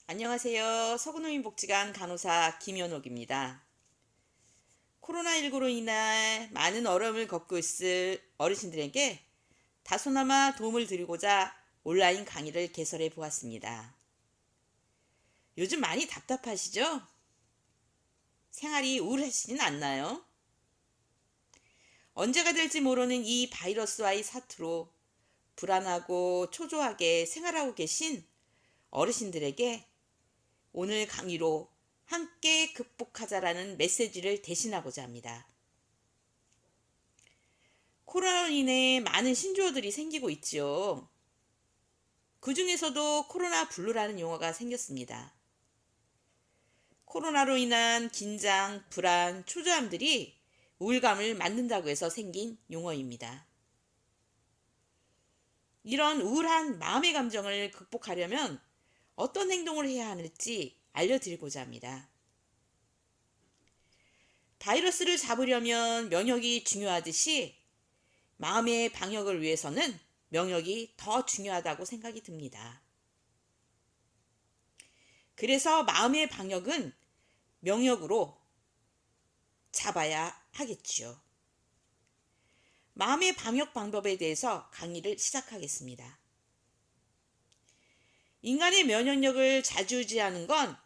안녕하세요. 서구노인복지관 간호사 김연옥입니다. 코로나19로 인해 많은 어려움을 겪고 있을 어르신들에게 다소나마 도움을 드리고자 온라인 강의를 개설해 보았습니다. 요즘 많이 답답하시죠? 생활이 우울하시진 않나요? 언제가 될지 모르는 이 바이러스와의 사투로 불안하고 초조하게 생활하고 계신 어르신들에게 오늘 강의로 함께 극복하자라는 메시지를 대신하고자 합니다. 코로나로 인해 많은 신조어들이 생기고 있지요. 그 중에서도 코로나 블루라는 용어가 생겼습니다. 코로나로 인한 긴장, 불안, 초조함들이 우울감을 만든다고 해서 생긴 용어입니다. 이런 우울한 마음의 감정을 극복하려면 어떤 행동을 해야 하는지 알려드리고자 합니다. 바이러스를 잡으려면 면역이 중요하듯이 마음의 방역을 위해서는 면역이 더 중요하다고 생각이 듭니다. 그래서 마음의 방역은 면역으로 잡아야 하겠지요. 마음의 방역 방법에 대해서 강의를 시작하겠습니다. 인간의 면역력을 좌지우지하는 건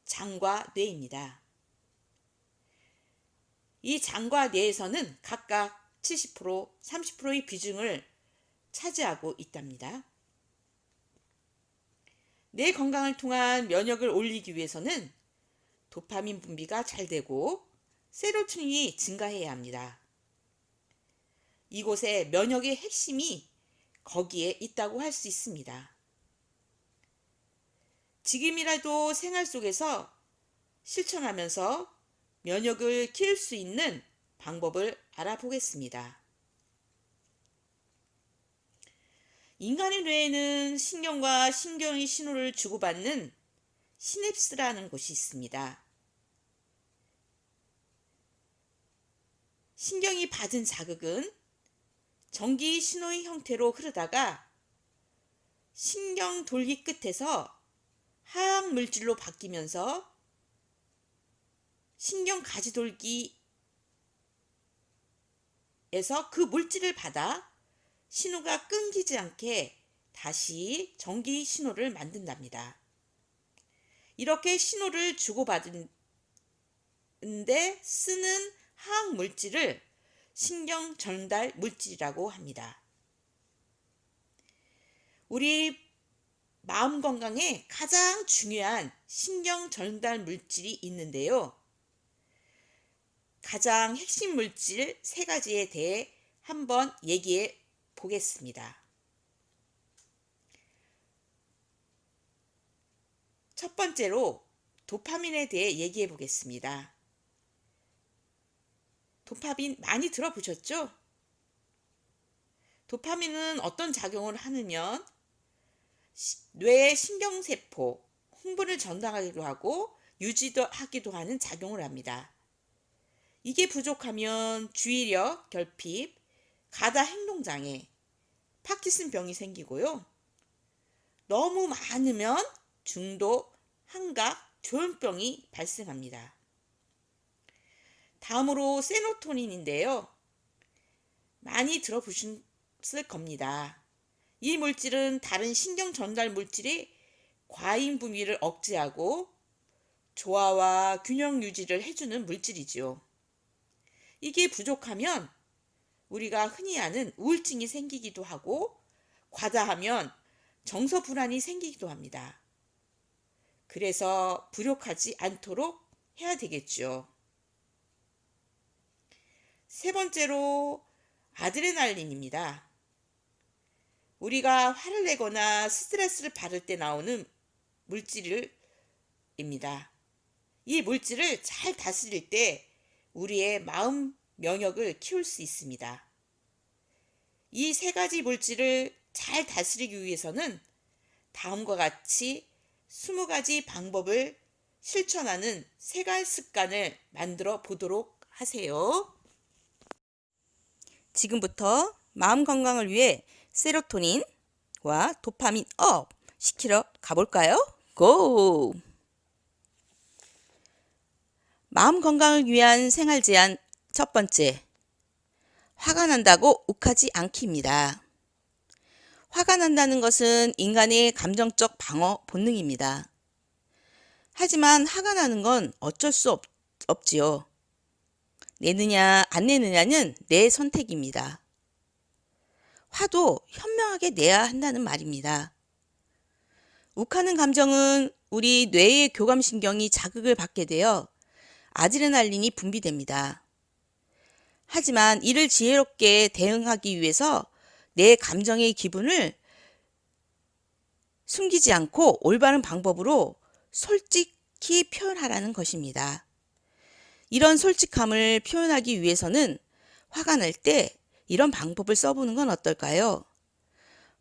장과 뇌입니다. 이 장과 뇌에서는 각각 70%, 30%의 비중을 차지하고 있답니다. 뇌 건강을 통한 면역을 올리기 위해서는 도파민 분비가 잘 되고 세로토닌이 증가해야 합니다. 이곳에 면역의 핵심이 거기에 있다고 할 수 있습니다. 지금이라도 생활 속에서 실천하면서 면역을 키울 수 있는 방법을 알아보겠습니다. 인간의 뇌에는 신경과 신경의 신호를 주고받는 시냅스라는 곳이 있습니다. 신경이 받은 자극은 전기 신호의 형태로 흐르다가 신경 돌기 끝에서 화학 물질로 바뀌면서 신경 가지돌기에서 그 물질을 받아 신호가 끊기지 않게 다시 전기 신호를 만든답니다. 이렇게 신호를 주고받는데 쓰는 화학 물질을 신경 전달 물질이라고 합니다. 우리 마음 건강에 가장 중요한 신경 전달 물질이 있는데요. 가장 핵심 물질 3가지에 대해 한번 얘기해 보겠습니다. 첫 번째로 도파민에 대해 얘기해 보겠습니다. 도파민 많이 들어보셨죠? 도파민은 어떤 작용을 하느냐? 뇌의 신경세포, 흥분을 전달하기도 하고 유지도 하기도 하는 작용을 합니다. 이게 부족하면 주의력, 결핍, 가다 행동장애, 파킨슨병이 생기고요. 너무 많으면 중도, 환각, 조현병이 발생합니다. 다음으로 세로토닌인데요. 많이 들어보셨을 겁니다. 이 물질은 다른 신경 전달 물질의 과잉 분비를 억제하고 조화와 균형 유지를 해주는 물질이지요. 이게 부족하면 우리가 흔히 아는 우울증이 생기기도 하고 과다하면 정서 불안이 생기기도 합니다. 그래서 부족하지 않도록 해야 되겠죠. 세 번째로 아드레날린입니다. 우리가 화를 내거나 스트레스를 받을 때 나오는 물질입니다. 이 물질을 잘 다스릴 때 우리의 마음 면역을 키울 수 있습니다. 이 3가지 물질을 잘 다스리기 위해서는 다음과 같이 20가지 방법을 실천하는 생활 습관을 만들어 보도록 하세요. 지금부터 마음 건강을 위해 세로토닌과 도파민 업 시키러 가볼까요? 고! 마음 건강을 위한 생활 제한 첫 번째. 화가 난다고 욱하지 않기입니다. 화가 난다는 것은 인간의 감정적 방어 본능입니다. 하지만 화가 나는 건 어쩔 수 없지요. 내느냐 안 내느냐는 내 선택입니다. 화도 현명하게 내야 한다는 말입니다. 욱하는 감정은 우리 뇌의 교감신경이 자극을 받게 되어 아드레날린이 분비됩니다. 하지만 이를 지혜롭게 대응하기 위해서 내 감정의 기분을 숨기지 않고 올바른 방법으로 솔직히 표현하라는 것입니다. 이런 솔직함을 표현하기 위해서는 화가 날 때 이런 방법을 써보는 건 어떨까요?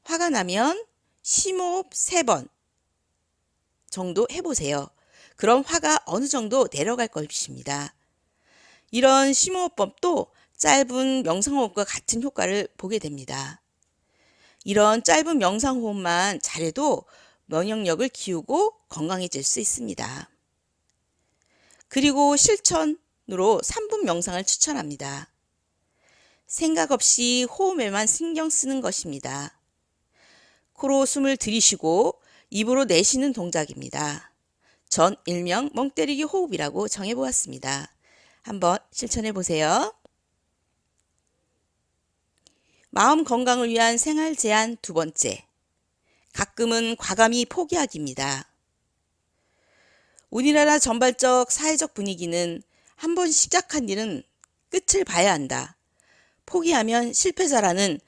화가 나면 심호흡 3번 정도 해보세요. 그럼 화가 어느 정도 내려갈 것입니다. 이런 심호흡법도 짧은 명상호흡과 같은 효과를 보게 됩니다. 이런 짧은 명상호흡만 잘해도 면역력을 키우고 건강해질 수 있습니다. 그리고 실천으로 3분 명상을 추천합니다. 생각 없이 호흡에만 신경 쓰는 것입니다. 코로 숨을 들이쉬고 입으로 내쉬는 동작입니다. 전 일명 멍때리기 호흡이라고 정해보았습니다. 한번 실천해 보세요. 마음 건강을 위한 생활 제한 두 번째. 가끔은 과감히 포기하기입니다. 우리나라 전반적 사회적 분위기는 한번 시작한 일은 끝을 봐야 한다. 포기하면 실패자라는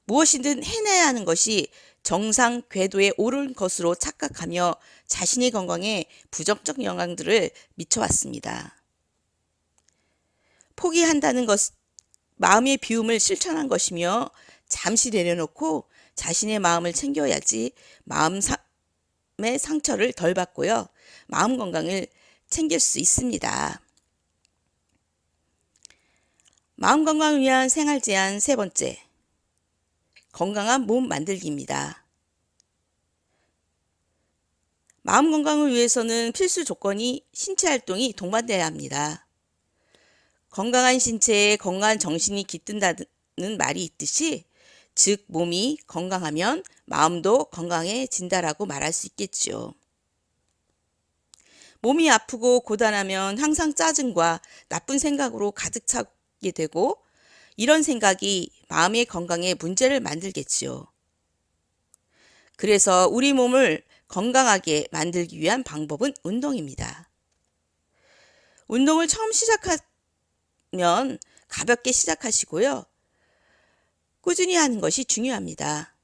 무엇이든 해내야 하는 것이 정상 궤도에 오른 것으로 착각하며 자신의 건강에 부정적 영향들을 미쳐왔습니다. 포기한다는 것, 마음의 비움을 실천한 것이며 잠시 내려놓고 자신의 마음을 챙겨야지 마음의 상처를 덜 받고요. 마음 건강을 챙길 수 있습니다. 마음 건강을 위한 생활 제한 세 번째. 건강한 몸 만들기입니다. 마음 건강을 위해서는 필수 조건이 신체 활동이 동반돼야 합니다. 건강한 신체에 건강한 정신이 깃든다는 말이 있듯이 즉 몸이 건강하면 마음도 건강해진다라고 말할 수 있겠죠. 몸이 아프고 고단하면 항상 짜증과 나쁜 생각으로 가득 차게 되고 이런 생각이 마음의 건강에 문제를 만들겠지요. 그래서 우리 몸을 건강하게 만들기 위한 방법은 운동입니다. 운동을 처음 시작하면 가볍게 시작하시고요. 꾸준히 하는 것이 중요합니다.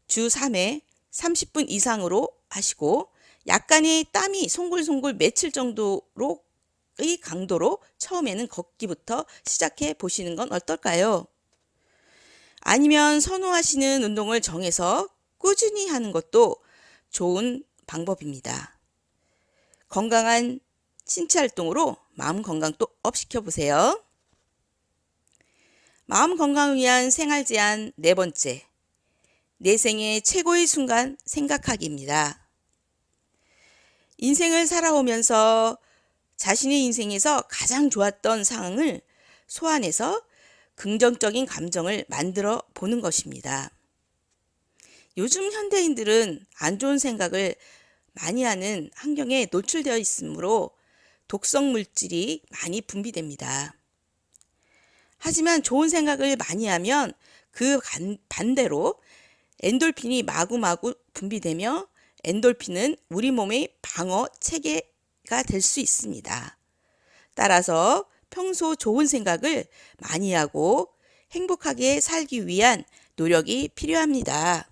주 3회 30분 이상으로 하시고 약간의 땀이 송글송글 맺힐 정도의 강도로 처음에는 걷기부터 시작해 보시는 건 어떨까요? 아니면 선호하시는 운동을 정해서 꾸준히 하는 것도 좋은 방법입니다. 건강한 신체 활동으로 마음 건강도 업 시켜보세요. 마음 건강을 위한 생활 제한 네 번째. 내 생의 최고의 순간 생각하기입니다. 인생을 살아오면서 자신의 인생에서 가장 좋았던 상황을 소환해서 긍정적인 감정을 만들어 보는 것입니다. 요즘 현대인들은 안 좋은 생각을 많이 하는 환경에 노출되어 있으므로 독성 물질이 많이 분비됩니다. 하지만 좋은 생각을 많이 하면 그 반대로 엔돌핀이 마구마구 분비되며 엔돌핀은 우리 몸의 방어 체계가 될 수 있습니다. 따라서 평소 좋은 생각을 많이 하고 행복하게 살기 위한 노력이 필요합니다.